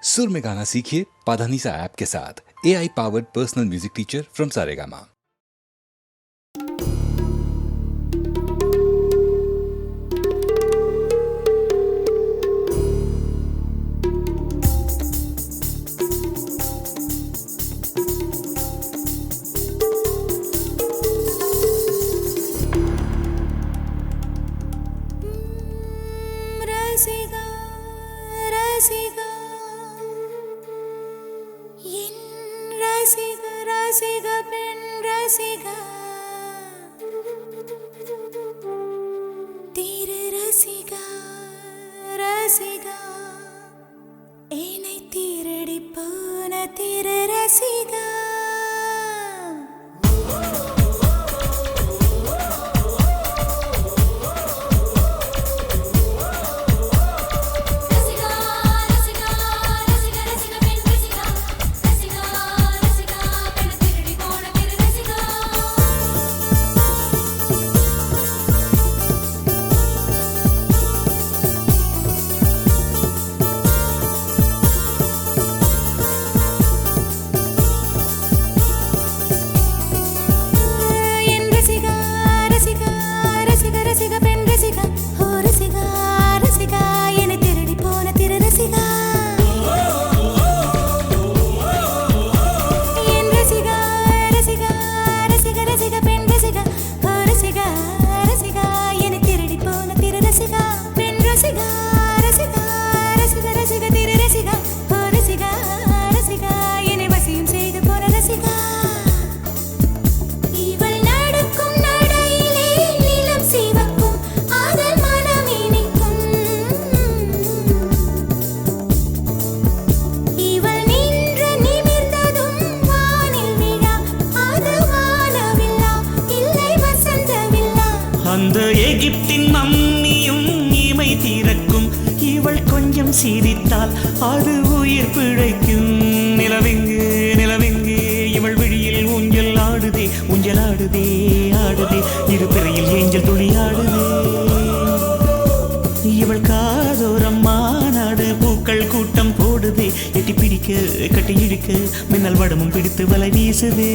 सुर में गाना सीखिए पाधानीसा ऐप के साथ। AI powered personal music teacher from Saregama. ரசிகா ரசிகா என் ரசிக ரசிக பெண் ரசிகா திரு ரசிகா ரசிகா என்னை திருடி போன திரு ரசிகா அந்த எகிப்தின் மம்மியும் இமை திறக்கும், இவள் கொஞ்சம் சிரித்தால் அது உயிர் பிழைக்கும். நிலவெங்கு நிலவெங்கு இவள் விழியில் ஊஞ்சல் ஆடுதே, ஊஞ்சல் ஆடுதே ஆடுதே, இரு பிறையில் ஏஞ்சல் துளி ஆடுதே. இவள் காதோரம் மாநாடு பூக்கள் கூட்டம் போடுதே, எட்டி பிடிக்க கட்டி இழுக்க மின்னல் வடமும் பிடித்து வலை வீசுதே.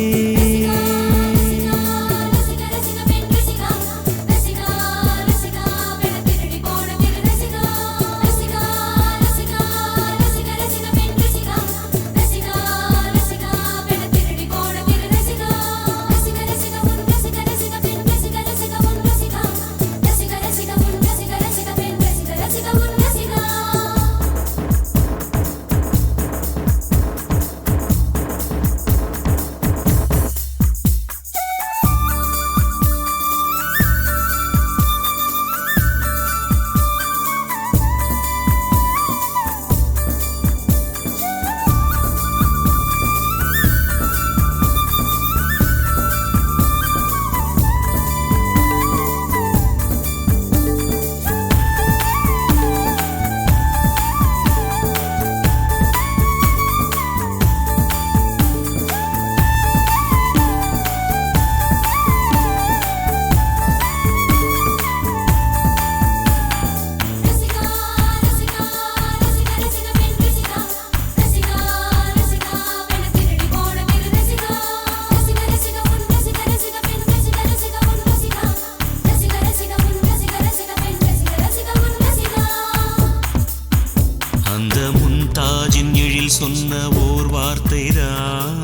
அந்த முன்தாஜின் எழில் சொன்ன ஓர் வார்த்தைதான்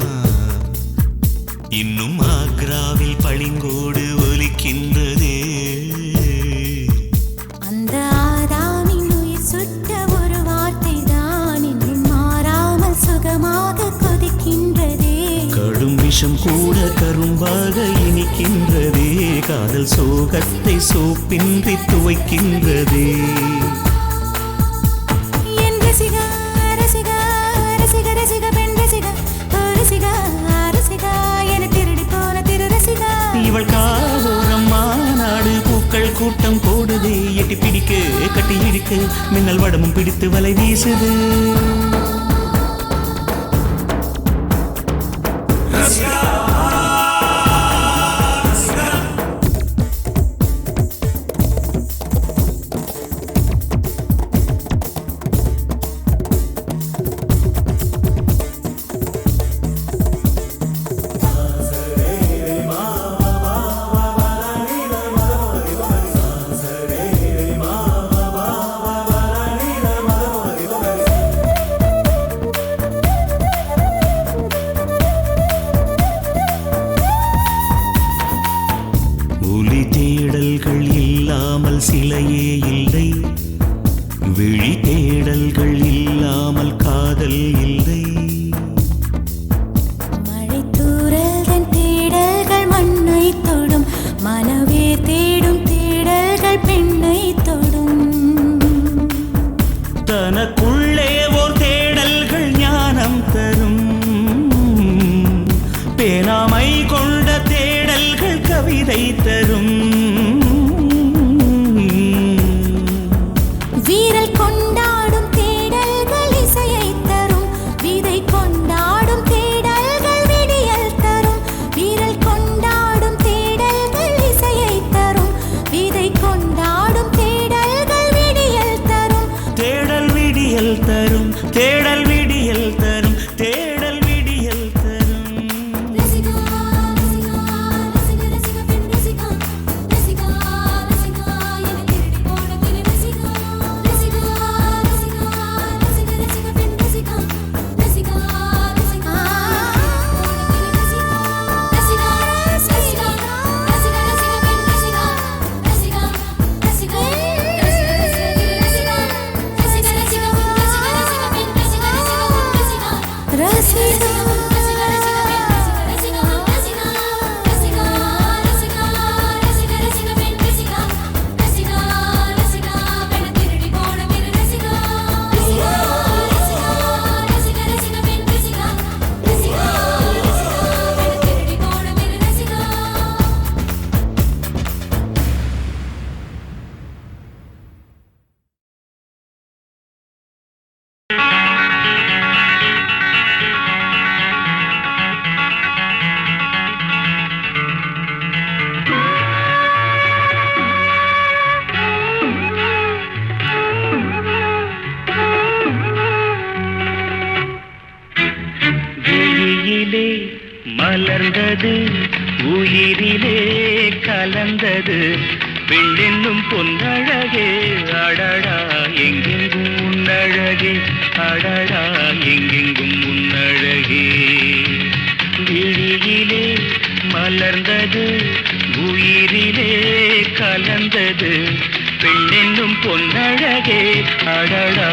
இன்னும் ஆக்ராவில் பளிங்கோடு ஒலிக்கின்றதே. அந்த ஆதாமின் உயிர் சுட்ட ஒரு வார்த்தைதான் இன்னும் மாறாமல் சுகமாக கொதிக்கின்றதே. கடும் விஷம் கூட கரும்பாக இனிக்கின்றதே, காதல் சோகத்தை சோப்பின்றி துவைக்கின்றதே. இவள் காதோரம் மாநாடு பூக்கள் கூட்டம் போடுதே, எட்டி பிடிக்க கட்டி இழுக்க மின்னல் வடமும் பிடித்து வலை வீசுது. தரும் தேடல் விடியல் தரும் தேடல் விடியல் தரும் ரசிகா ரசிகா ரசிகா ரசிகா பெண் ரசிகா ரசிகா ரசிகா என்னை திருடி போன கிளி ரசிகா ரசிகா ரசிகா ரசிகா ரசிகா பெண் ரசிகா ரசிகா ரசிகா ரசிகா ரசிகா ரசிகா ரசிகா பெண் ரசிகா ரசிகா ரசிகா விழியிலே மலர்ந்தது உயிரிலே கலந்தது பெண்ணென்னும் பொன்னழகே அடடா எங்கெங்கும் உன்னழகே அடடா எங்கெங்கும் உன்னழகே விழியிலே மலர்ந்தது உயிரிலே கலந்தது பெண்ணென்னும் பொன்னழகே அடடா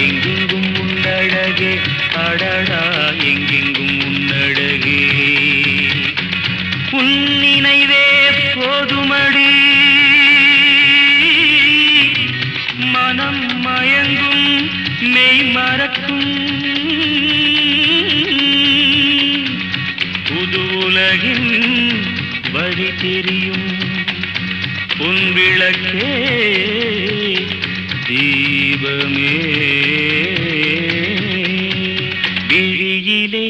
எங்கெங்கும் உன்னழகே அடடா எங்கெங்கும் உன்னழகே உன் நினைவே போதுமடி மனம் மயங்கும் மெய் மறக்கும் புது உலகின் வழி தெரியும் உன் விளக்கே தீபமே விழியிலே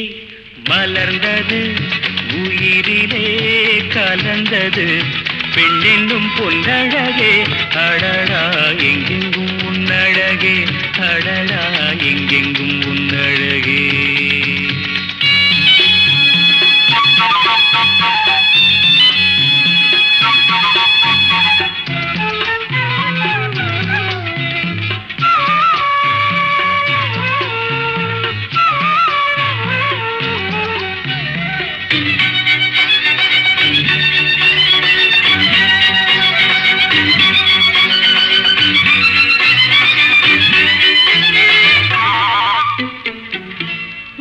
மலர்ந்தது உயிரிலே கலந்தது பெண்ணென்னும் பொன்னழகே அடடா எங்கெங்கும் உன்னழகே அடடா எங்கெங்கும் உன்னழகே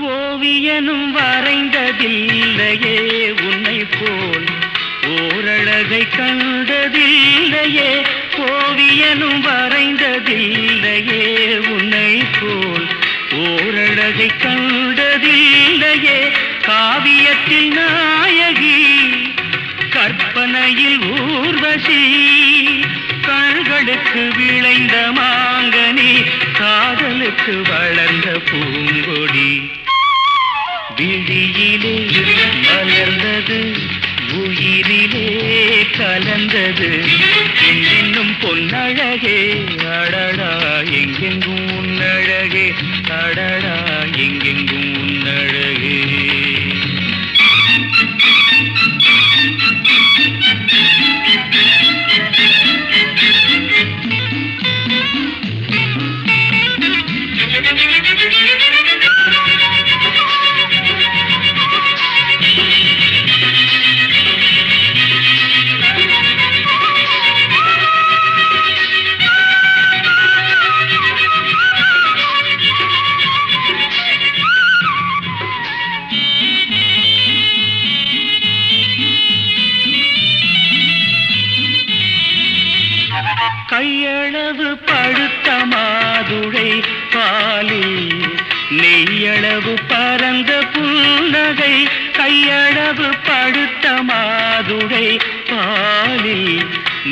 ஓவியனும் வரைந்ததில்லையே உன்னை போல் ஓரழகை கண்டதில்லையே ஓவியனும் வரைந்ததில்லையே உன்னை போல் ஓரழகை கண்டதில்லையே காவியத்தில் நாயகி கற்பனையில் ஊர்வசி கண்களுக்கு விளைந்த மாங்கனி காதலுக்கு வளர்ந்த பூங்கொடி விழியிலே மலர்ந்தது உயிரிலே கலந்தது இன்னும் பொன்னழகே அடடா எங்கெங்கும் உன்னழகே அடடா எங்கெங்கும் உன்னழகே கையளவு படுத்த மாதுளை பாலில் நெய்யளவு பரந்த புன்னகை கையளவு படுத்த மாதுளை பாலில்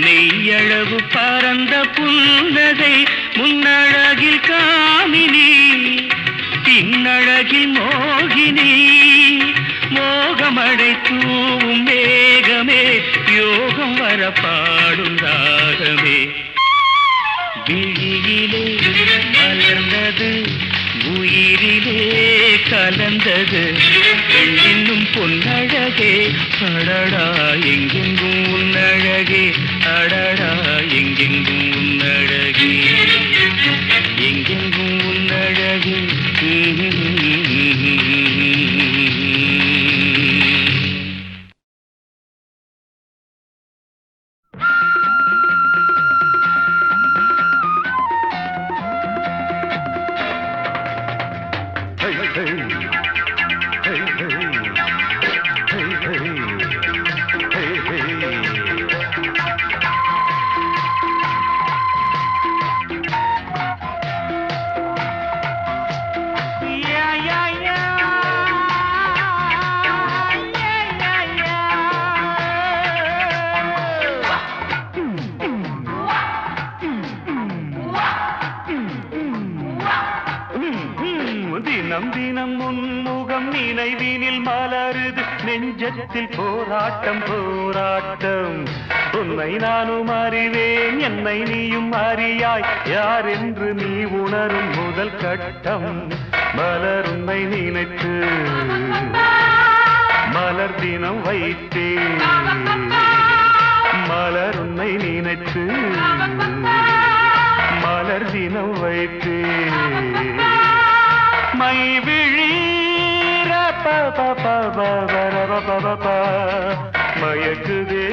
நெய்யளவு பரந்த புன்னகை முன்னழகில் காமினி பின்னழகில் மோகினி மோகமடை தூவும் மேகமே யோகம் வர பாடும் ராகமே விழியிலே மலர்ந்தது உயிரிலே கலந்தது இன்னும் பொன்னழகே அடடா எங்கெங்கும் உன்னழகே அடடா எங்கெங்கும் உன்னழகே எங்கெங்கும் உன்னழகே தினம் தினம் உன்முகம் நினைவினில் மலருது நெஞ்சத்தில் போராட்டம் போராட்டம் உன்னை நானும் அறிவேன் என்னை நீயும் அறியாய் யார் என்று நீ உணரும் முதல் கட்டம் மலர் உன்னை நினைத்து மலர் தினம் வைத்தேன் மலர் உன்னை நினைத்து மலர் தினம் வைத்தேன் மை விழீர மயக்குதே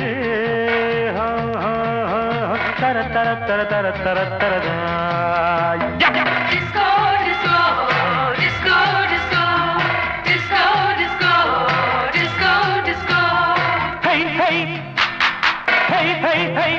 தர தர தர தர தர தரதா Disco, disco, disco, disco, disco, disco, disco, disco. Hey, hey, hey, hey, hey.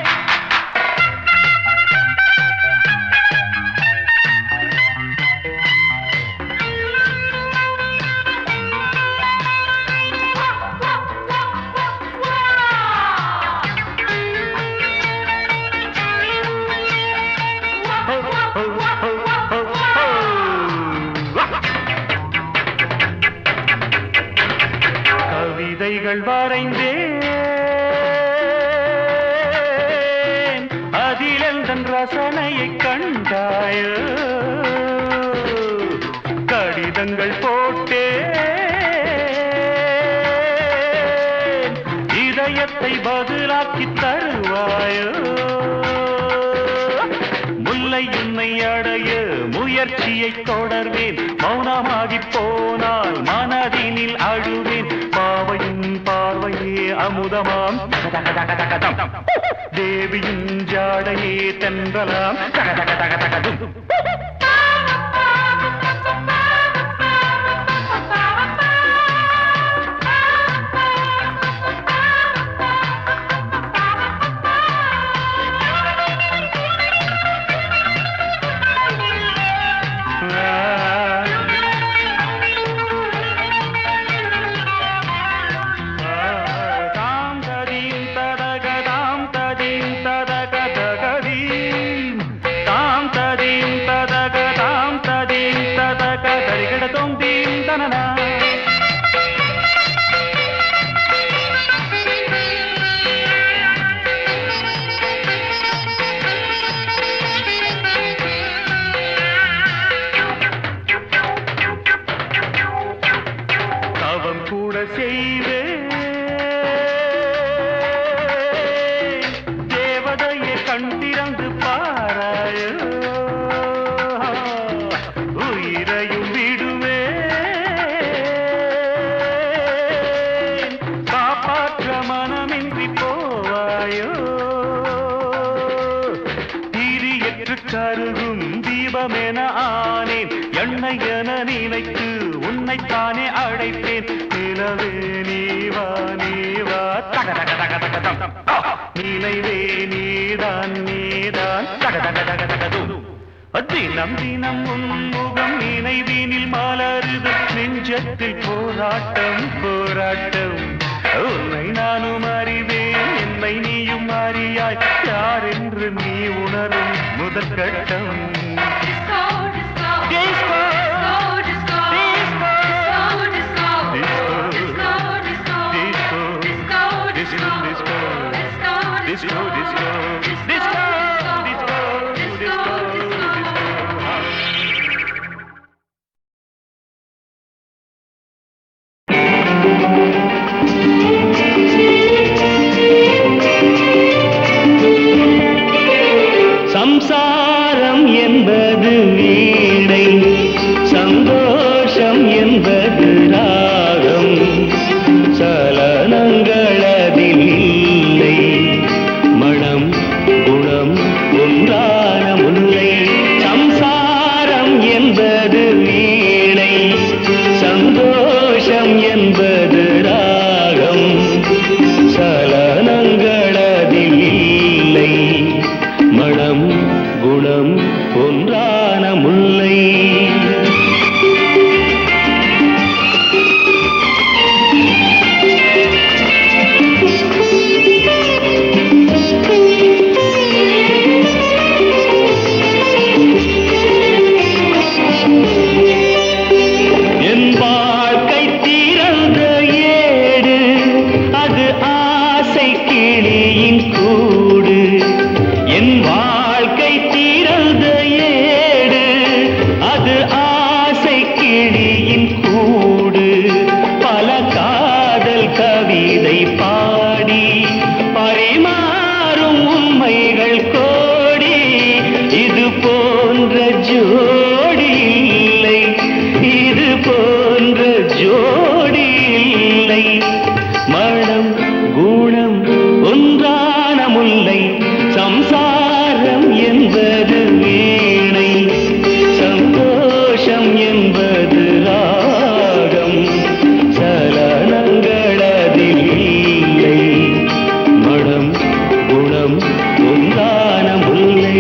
கவிதைகள் வரைந்தேன் அதிலெந்தன் ரசனையை கண்டாயோ கடிதங்கள் போட்டேன் இதயத்தை பதிலாக்கி தருவாயோ முல்லை உன்னை அடைய முயற்சியை தொடர்வேன் மௌனமாகி போனால் மனதினில் அழுவேன் பாவையின் பார்வையே அமுதமாம் தேவியின் ஜாடையே தென்றலாம் கூட செய்வேன் தேவதையை கண்டிரந்து பாராயோ உயிரையும் விடுவேன் காப்பாற்ற மனமின்றி போவாயோ திரியற்று கருகும் தீபமென ஆனேன் எண்ணெய் என நினைத்து உன்னைத்தானே அழைத்தேன் நிலவே நீவா நீவா தக தக தக தக தம் நினைவே நீதான் நீதான் தக தக தக தக தும் தினம் தினம் உன்முகம் நினைவினில் மலருது நெஞ்சத்தில் போராட்டம் போராட்டம் உன்னை நானும் அறிவேன் என்னை நீயும் அறியாய் யார் என்று நீ உணரும் முதல் கட்டம் Disco, disco, disco, disco, disco, disco, disco, disco, disco, disco, disco, disco, disco, disco. கிளியின் கூடு பல காதல் கவிதை பாடி பரிமாறும் உண்மைகள் கோடி இது போன்ற ஜோடி இல்லை இது போன்ற ஜோடி இல்லை மனம் குணம் ஒன்றான முல்லை சம்சாரம் என்பது வீணை சந்தோஷம் என்பது ராகம் சலனங்களதில் இல்லை மனம் குணம் ஒன்றான முல்லை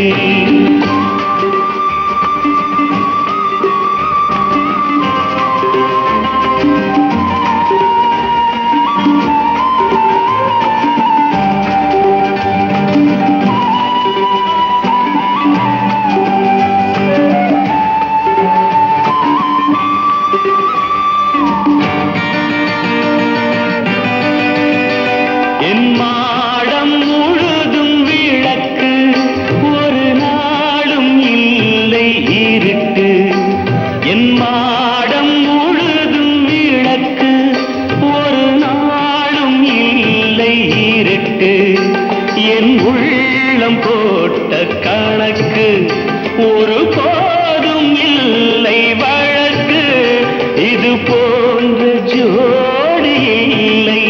என் மாடம் முழுதும் விளக்கு ஒரு நாளும் இல்லை இருட்டு என் மாடம் முழுதும் விளக்கு ஒரு நாளும் இல்லை இருட்டு என் உள்ளம் போட்ட கணக்கு ஒரு போதும் இல்லை வழக்கு இது போன்ற ஜோடி இல்லை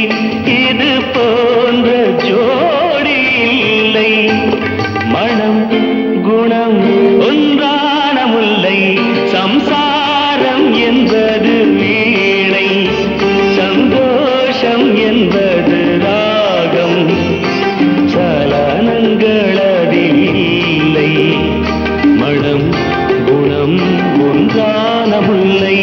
இது போன்ற ஜோடி இல்லை மனம் குணம் ஒன்றான முல்லை சம்சாரம் என்பது வீணை சந்தோஷம் என்பது ராகம் சலனங்களதில் இல்லை மனம் குணம் ஒன்றான முல்லை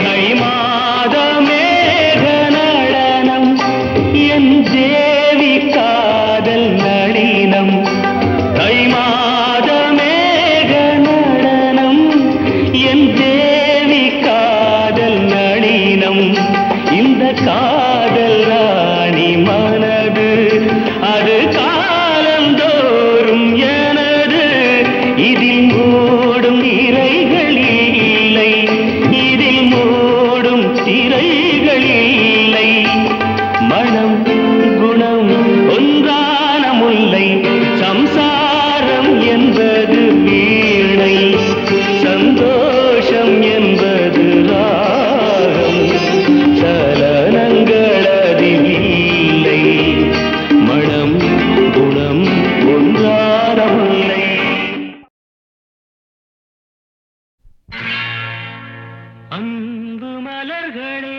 தை மாத மேக நடனம் என் தேவி காதல் நளினம் தை மாத மேக நடனம் என் தேவி காதல் நளினம் இந்த காதல் ராணி மனது அது காலந்தோறும் எனது இதில் மூடும் திரைகள் இல்லை இதில் மூடும் திரைகள் இல்லை மனம் குணம் ஒன்றான முல்லை சம்சாரம் என்பது வீணை சந்தோஷம் என்பது ராகம் சலனங்களதில் இல்லை மனம் குணம் ஒன்றான முல்லை அன்பு மலர்களே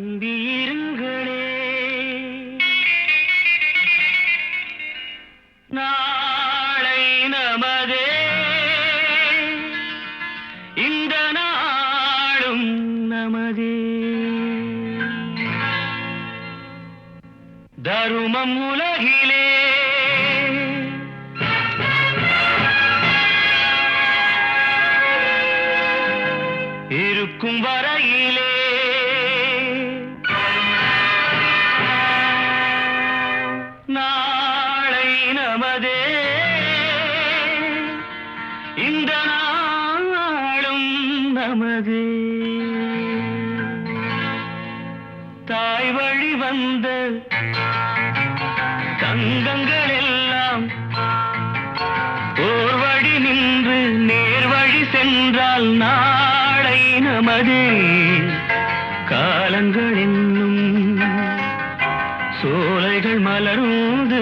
நம்பியிருங்களே நாளை நமதே இந்த நாளும் நமதே தருமம் உலகிலே இருக்கும் வரையிலே நாளை நமதே இந்த நாளும் நமதே தாய் வழி வந்த தங்கங்கள் எல்லாம் ஓர் வழி நின்று நேர் வழி சென்றால் நாளை நமதே காலங்கள் என்னும் சோலைகள் மலர்ந்து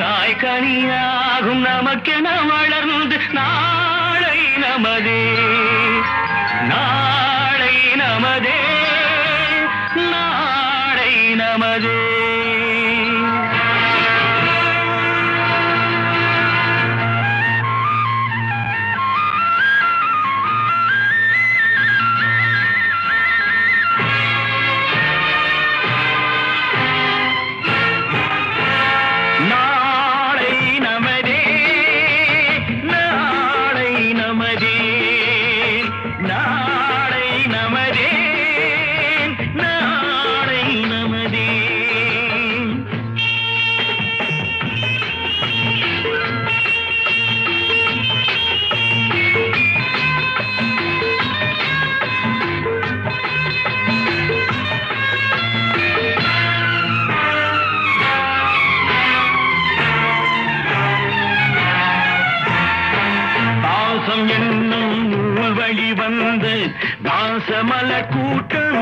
காய்கனியாகும் நமக்கென வளர்ந்து நாளை நமதே நாளை நமதே நாளை நமதே நாளை வழி வந்த வாசமலர் கூட்டம்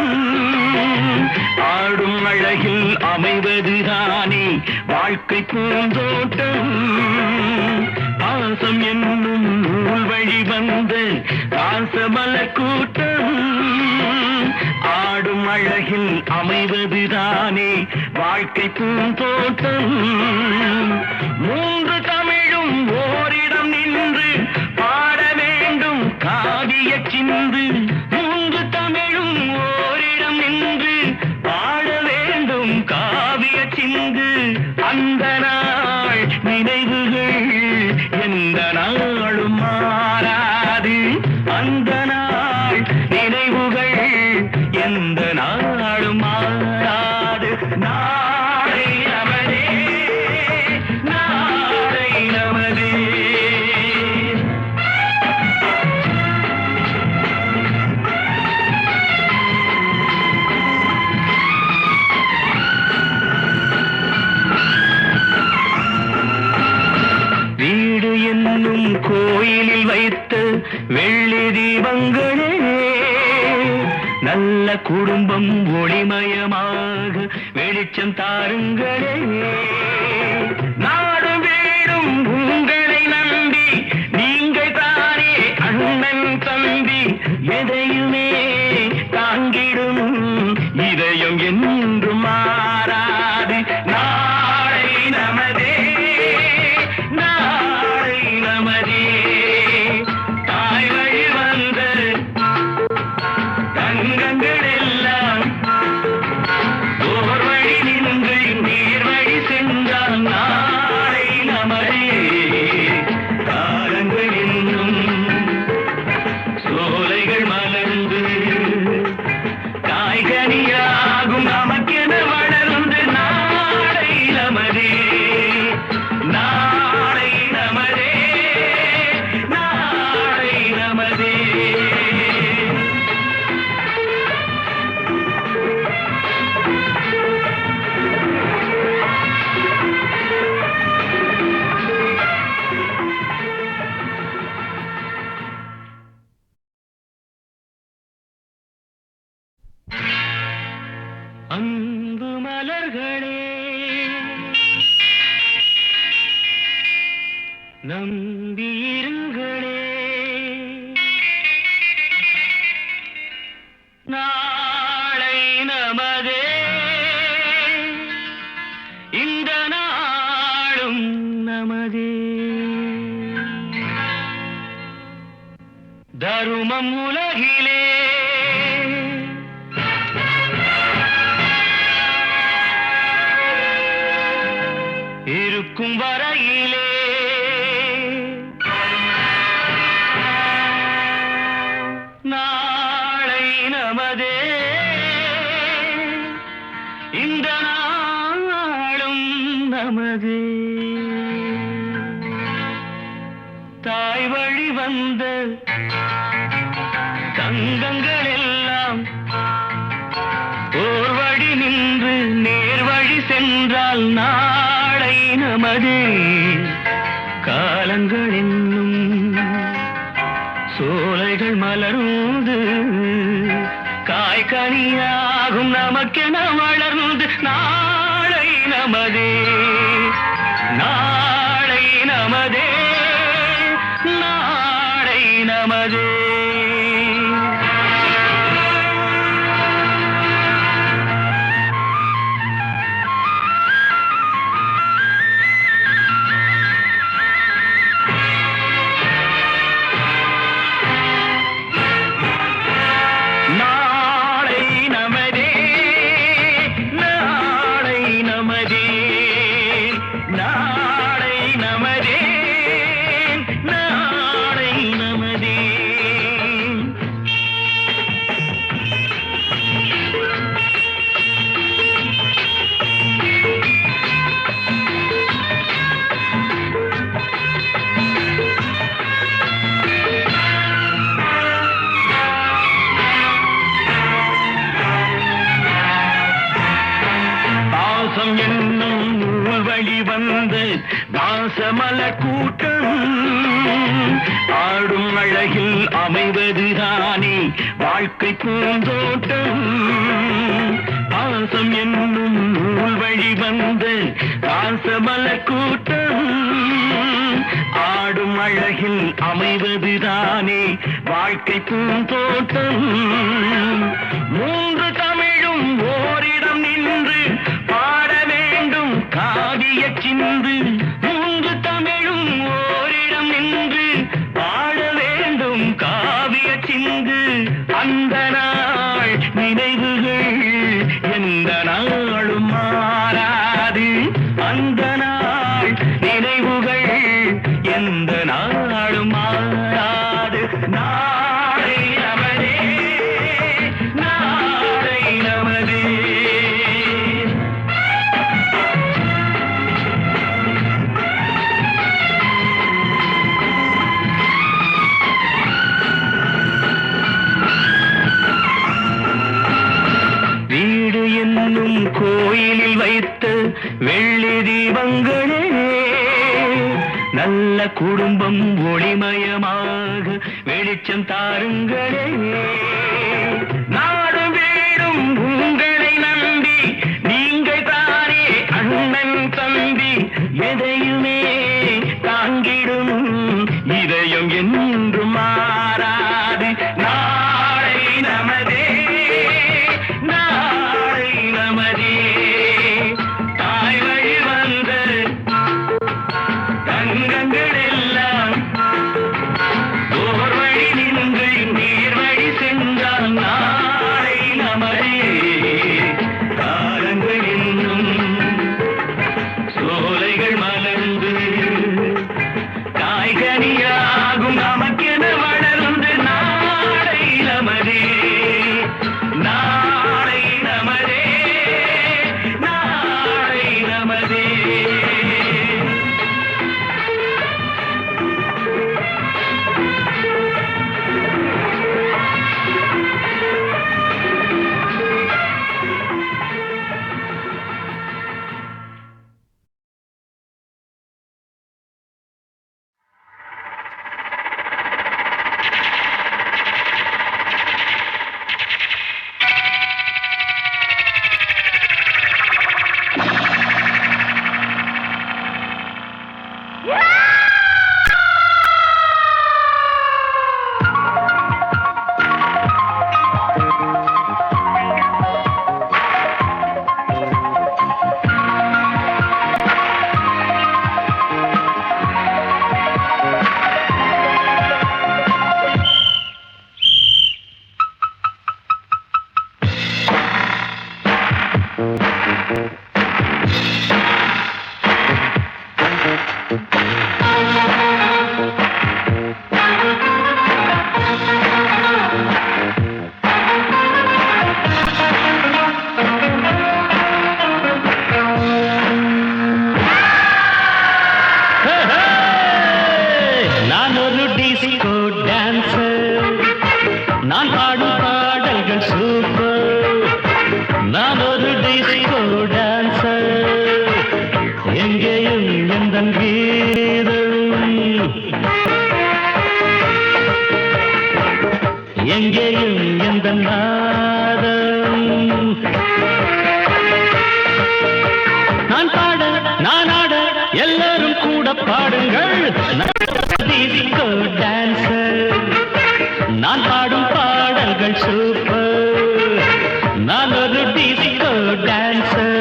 ஆடும் அழகில் அமைவதுதானே வாழ்க்கை பூந்தோட்டம். பாசம் என்னும் நூல் வழி வந்த வாசமலர் கூட்டம் ஆடும் அழகில் அமைவதுதானே வாழ்க்கை பூந்தோட்டம். மூன்று தமிழும் ஓரிடம் நின்று பாட வேண்டும் காவிய சிந்து. மூன்று தமிழும் ஓரிடம் நின்று பாட வேண்டும் காவிய சிந்து. அந்த நாள் நினைவுகள் எந்த நாளும் மாறாது. அந்த நாள் நினைவுகள் எந்த நாளும் மாறாது. நாளை நமதே, நாளை நமதே. வீடு என்னும் கோயிலில் வைத்த வெள்ளி தீபங்களே நல்ல குடும்பம் ஒளிமயமாக வெளிச்சம் தாருங்களே. நாடும் வீடும் உங்களை நம்பி நீங்கள் தானே அண்ணன் தம்பி. எதையுமே தாங்கிடும் இதயம் என்றும் மாறாது. நாளை நமதே, நாளை நமதே. தாய் வழி வந்த தங்கங்கள் எல்லாம் ஓர் வழி நின்று நீர் வழி சென்றால் நாளை நமதே. காலங்கள் இன்னும் சோலைகள் மலர்ந்து காய்கனியாகும் நமக்கென வளர்ந்து நாளை நமதே, நாளை நமதே, நாளை நமதே. அன்பு மலர்களே நம்பியிருங்களே. நாளை நமதே, இந்த நாளும் நமதே. தருமம் உலகிலே இருக்கும் வரையிலே நாளை நமதே, இந்த நாளும் நமதே. தாய் வழி வந்த தங்கங்கள் எல்லாம் ஓர் வழி நின்று நேர் வழி சென்றால் நாளை நமதே. காலங்கள் என்னும் சோலைகள் மலர்ந்து காய்கனியாகும் நமக்கென வளர்ந்து நாளை நமதே, நாளை நமதே, நாளை நமதே. நாளை நமதே, நாளை நமதே, நாளை நமதே, நாளை நமதே. பாசம் என்னும் நூல் வழி வந்த வாசமலர் கூட்டம் ஆடும் அழகில் அமைவதுதானே வாழ்க்கை பூந்தோட்டம். பாசம் என்னும் நூல் வழி வந்த பாசமலர் கூட்டம். ஆடும் அழகில் அமைவதுதானே வாழ்க்கை பூந்தோட்டம். மூன்று தமிழும் ஓரிடம் நின்று பாட வேண்டும் காவிய சிந்து. மூன்று தமிழும் ஓரிடம் நின்று பாட வேண்டும் காவிய சிந்து. அந்த நாள் நினைவுகள் எந்த நாளும் மாறாது. அந்த நாள் நினைவுகள் எந்த நாளும் மாறாது. நாளை நமதே, நாளை நமதே. வீடு என்னும் கோயிலில் வைத்த வெள்ளி தீபங்களே, நல்ல குடும்பம் ஒளிமயமாக வெளிச்சம் தாருங்களே. நாடு வீடும் உங்களை நம்பி நீங்கள் தானே அண்ணன் தம்பி. எதையுமே தாங்கிடும் இதயம் என்றும் மாறாது. நாளை நமதே, நாளை நமதே. தாய் வழி வந்த தங்கங்கள் எல்லாம் ஓர் வழி நின்று நீர் வழி சென்றால் நாளை நமதே. காலங்கள் இன்னும் சோலைகள் மலர்ந்து காய்கனியாகும் நமக்கென வளர்ந்து நாளை நமதே, நாளை நமதே, நாளை நமதே. நான் ஒரு டிஸ்கோ டான்சர். நான் பாடும் பாடல்கள் சூப்பர். நான் ஒரு டிஸ்கோ டான்சர். எங்கேயும் எந்த கீதம், எங்கேயும் எந்த நாதம். நான் பாட நான் ஆட எல்லாரும் கூட பாடுங்கள். Disco dancer. நான் பாடும் பாடல்கள் சூப்பர். நான் ஒரு டிஸ்கோ டான்சர்.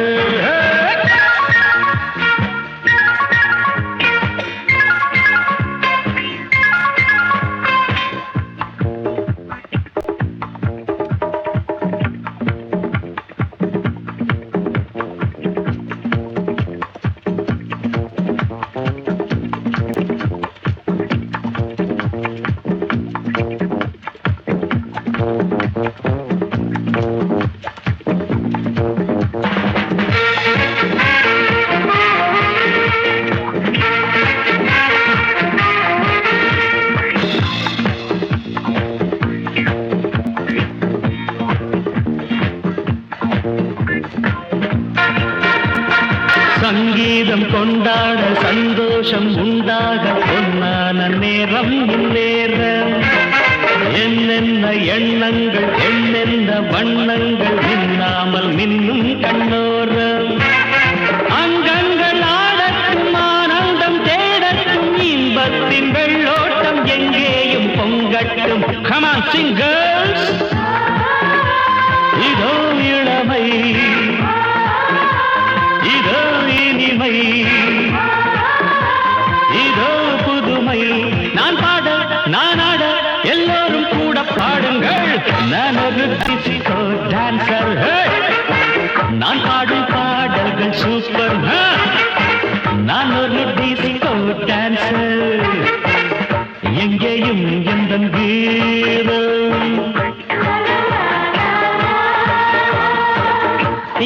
சங்கீதம் கொண்டாட சந்தோஷ சந்தோஷம் உண்டாக பொன்னான நேரம் இந்நேரம் என்னென்ன எண்ணங்கள் என்னென்ன வண்ணங்கள் மின்னாமல் மின்னும் கண்ணோரம் அங்கங்கள் ஆடட்டும் ஆனந்தம் தேடட்டும் இன்பத்தின் வெள்ளோட்டம் எங்கேயும் பொங்கட்டும். Come on, sing girls. இதோ இளமை இதோ இனிமை இதோ புதுமை நான் பாட நான் ஆட எல்லோரும் கூட பாடுங்கள். நான் ஒரு டிஸ்கோ டான்சர். நான் பாடும் பாடல்கள் சூப்பர். நான் ஒரு டிஸ்கோ டான்சர். எங்கேயும் எந்த கீதம்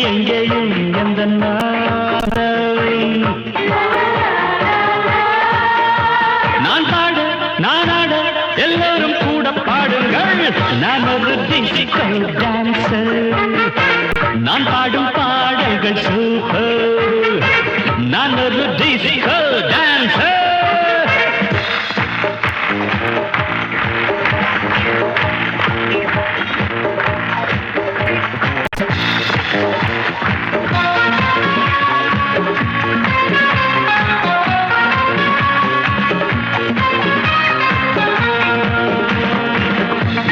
எங்கேயும் எந்த நாதம். நான் பாட நான் ஆட எல்லோரும் கூட பாடுங்கள். நான் ஒரு டிஸ்கோ டான்சர். நான் பாடும் பாடல்கள் சூப்பர். நான் ஒரு டிஸ்கோ டான்சர்.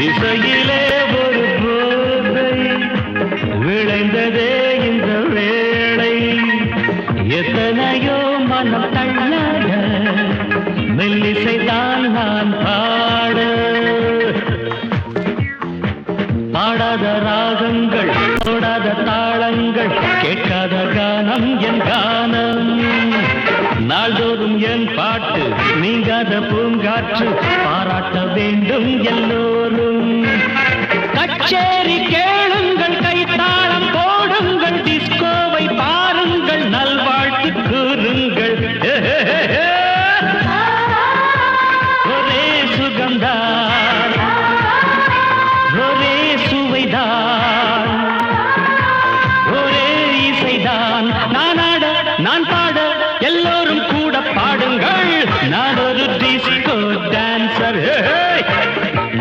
இசையிலே ஒரு போதை விளைந்ததே இந்த வேளை. எத்தனையோ மனம் தள்ளாட மெல்லிசைதான் நான் பாட. பாடாத ராகங்கள் போடாத தாளங்கள் கேட்காத கானம் என் கானம். நாள்தோறும் என் பாட்டு நீங்காத பூங்காற்று பாராட்ட வேண்டும் எல்லோரும். கச்சேரி கேளுங்கள் கைத்தாளம் போடுங்கள் டிஸ்கோவை பாருங்கள் நல்வாழ்த்து கூறுங்கள். ஒரே சுகம்தான் ஒரே சுவைதான் ஒரே இசைதான். நான் ஆட நான் பாட எல்லோரும் கூட பாடுங்கள். நான் ஒரு டிஸ்கோ டான்சர்.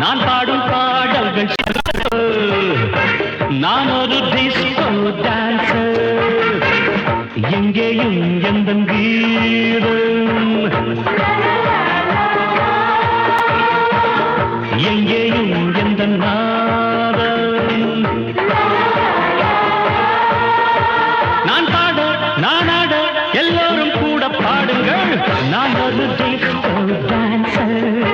நான் பாடும் பாடல்கள் நான் ஒரு டிஸ்கோ டான்சர். எங்கேயும் எந்த கீதம் எங்கேயும் எந்த நாதம். நான் பாட நான் ஆட எல்லோரும் கூட பாடுங்கள். நான் ஒரு டிஸ்கோ டான்சர்.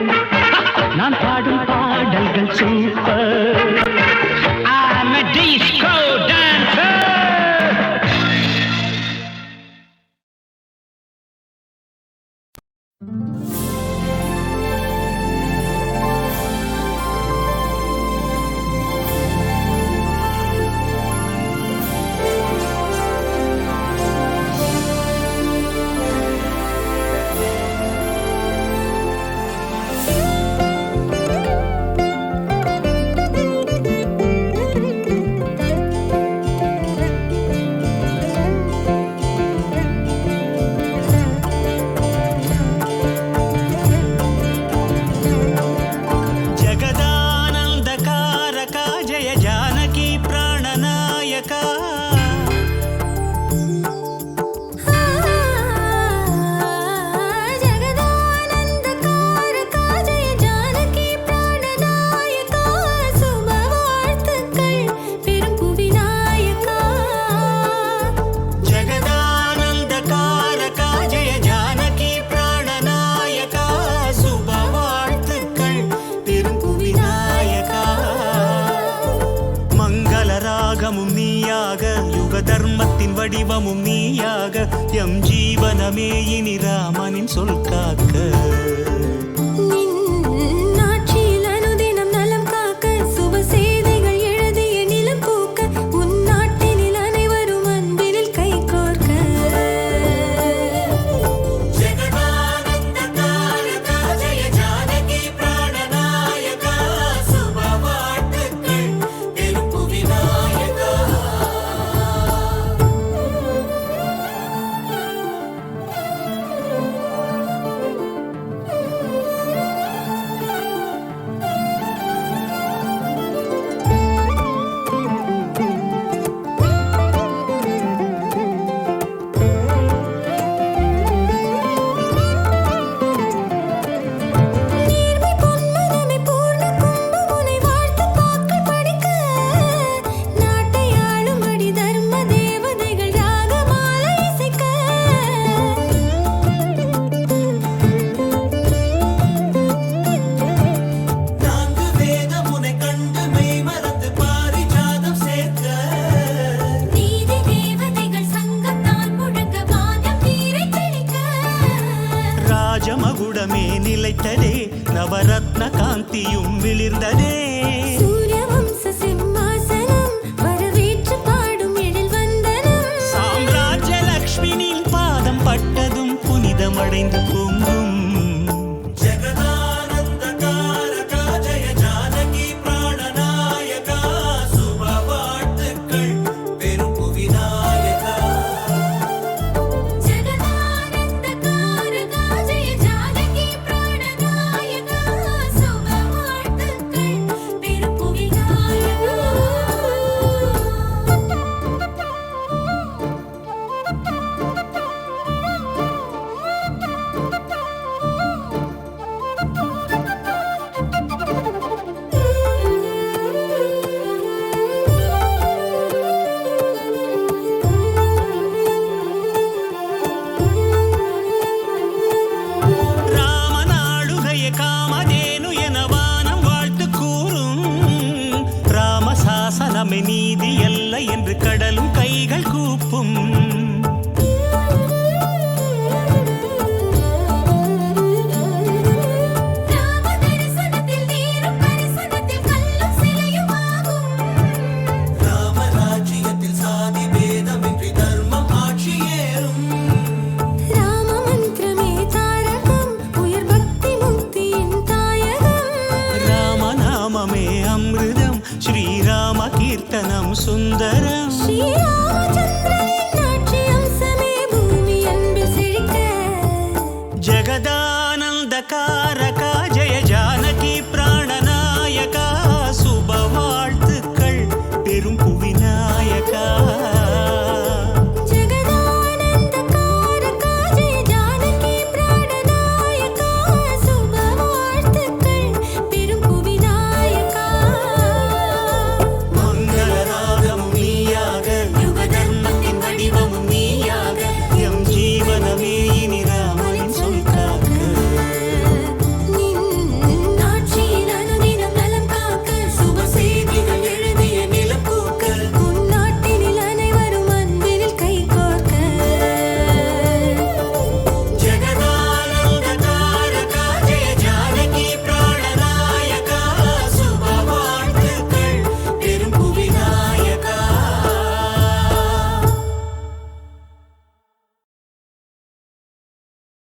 நான் பாடும் பாடல்கள் super. I'm a disco dancer. வடிவமும் நீயாக எம் ஜீவனமே இனி ராமனின் சொல் காக்க. மகுடமே நிலைத்ததே நவரத்ன காந்தியும் விளிர்ந்ததே சூரிய வம்ச சிம்மாசனம் வரவேற்று பாடும் எழில் வந்தனம் சாம்ராஜ்ய லக்ஷ்மியின் பாதம் பட்டதும் புனிதமடைந்து பொங்கும் ஜகதானந்தகாரகா ஜெய ஜானகி பிராணநாயகா சுப வாழ்த்துக்கள் பெரும்புவி நாயகா ராமநாடுகைய காமதேனு என வானம் வாழ்த்து கூறும் ராமசாசனமே நீதி அல்ல என்று கடலும் கைகள் கூப்பும் ராம தரிசனத்தில் நீரும் பரிசனத்தில் கல்லும் சிலையுமாகும் ராம மந்திரமே தாரகம் உயர் பக்தி முக்தியின் தாயகம் ராமநாமமே அமிர்தம் ஸ்ரீராம கீர்த்தனம் சுந்தரம் ஸ்ரீராமச்சந்திரனின் ஆட்சி அம்சமே பூமி அன்பில் செழிக்க ஜகதானந்தகாரகா ஜெய ஜானகி பிராணநாயகா சுப வாழ்த்துக்கள் பெரும்